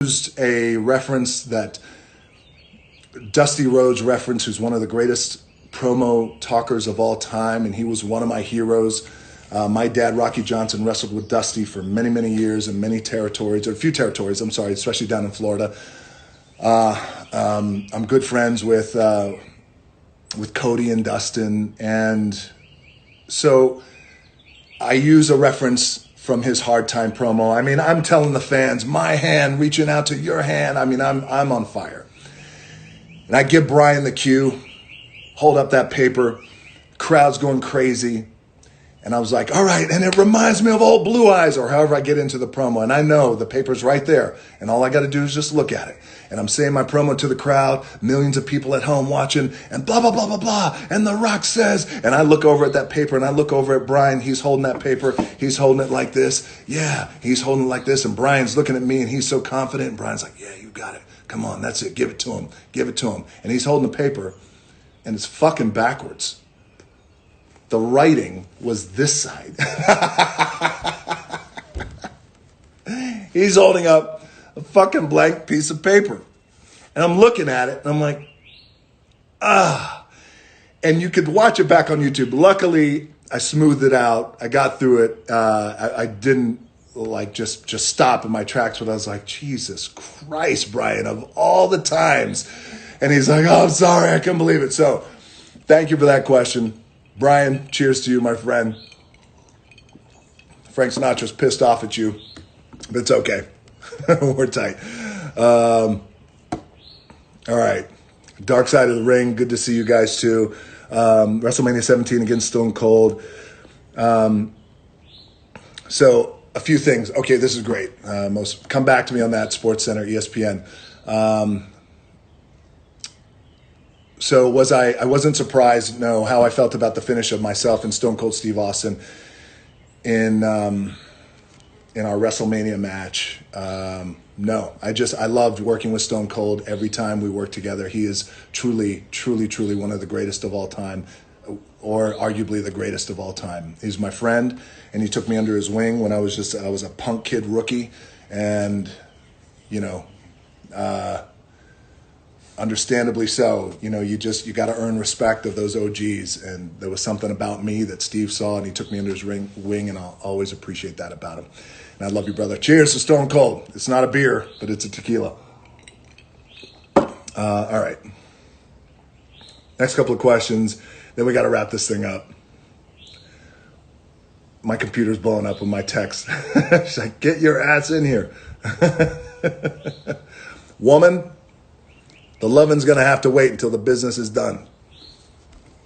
used a reference that Dusty Rhodes reference, who's one of the greatest promo talkers of all time, and he was one of my heroes. My dad, Rocky Johnson, wrestled with Dusty for many, many years in many territories, or a few territories, I'm sorry, especially down in Florida. I'm good friends with Cody and Dustin, and so I use a reference from his Hard Time promo. I mean, I'm telling the fans, my hand reaching out to your hand. I mean, I'm on fire. And I give Brian the cue, hold up that paper, crowd's going crazy. And I was like, all right, and it reminds me of old Blue Eyes, or however I get into the promo. And I know the paper's right there, and all I got to do is just look at it. And I'm saying my promo to the crowd, millions of people at home watching, and blah, blah, blah, blah, blah. And The Rock says, and I look over at that paper, and I look over at Brian. He's holding that paper. He's holding it like this. Yeah, he's holding it like this. And Brian's looking at me, and he's so confident. And Brian's like, yeah, you got it. Come on, that's it. Give it to him. Give it to him. And he's holding the paper, and it's fucking backwards. The writing was this side. He's holding up a fucking blank piece of paper. And I'm looking at it, and I'm like, ah. And you could watch it back on YouTube. Luckily, I smoothed it out. I got through it. I didn't like just stop in my tracks, but I was like, Jesus Christ, Brian, of all the times. And he's like, oh, I'm sorry, I couldn't believe it. So thank you for that question. Brian, cheers to you, my friend. Frank Sinatra's pissed off at you, but it's okay. We're tight. All right. Dark Side of the Ring. Good to see you guys too. WrestleMania 17 against Stone Cold. So a few things. Okay, this is great. Come back to me on that. SportsCenter, ESPN. So I wasn't surprised, no, how I felt about the finish of myself and Stone Cold Steve Austin in our WrestleMania match. No, I loved working with Stone Cold every time we worked together. He is truly, truly, truly one of the greatest of all time, or arguably the greatest of all time. He's my friend, and he took me under his wing when I was a punk kid rookie, and, understandably so. You got to earn respect of those OGs, and there was something about me that Steve saw, and he took me under his wing, and I'll always appreciate that about him. And I love you, brother. Cheers to Stone Cold. It's not a beer, but it's a tequila. All right. Next couple of questions, then we got to wrap this thing up. My computer's blowing up with my text. She's like, get your ass in here. Woman, the lovin's going to have to wait until the business is done.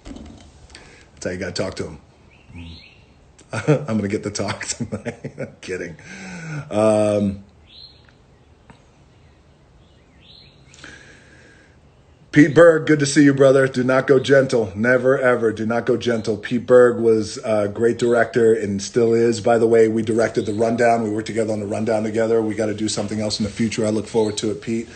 That's how you got to talk to him. I'm going to get the talk tonight. I'm kidding. Pete Berg, good to see you, brother. Do not go gentle. Never, ever. Do not go gentle. Pete Berg was a great director and still is. By the way, we directed The Rundown. We worked together on The Rundown together. We got to do something else in the future. I look forward to it, Pete.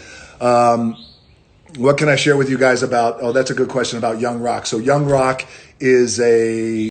What can I share with you guys about, that's a good question about Young Rock. So Young Rock is a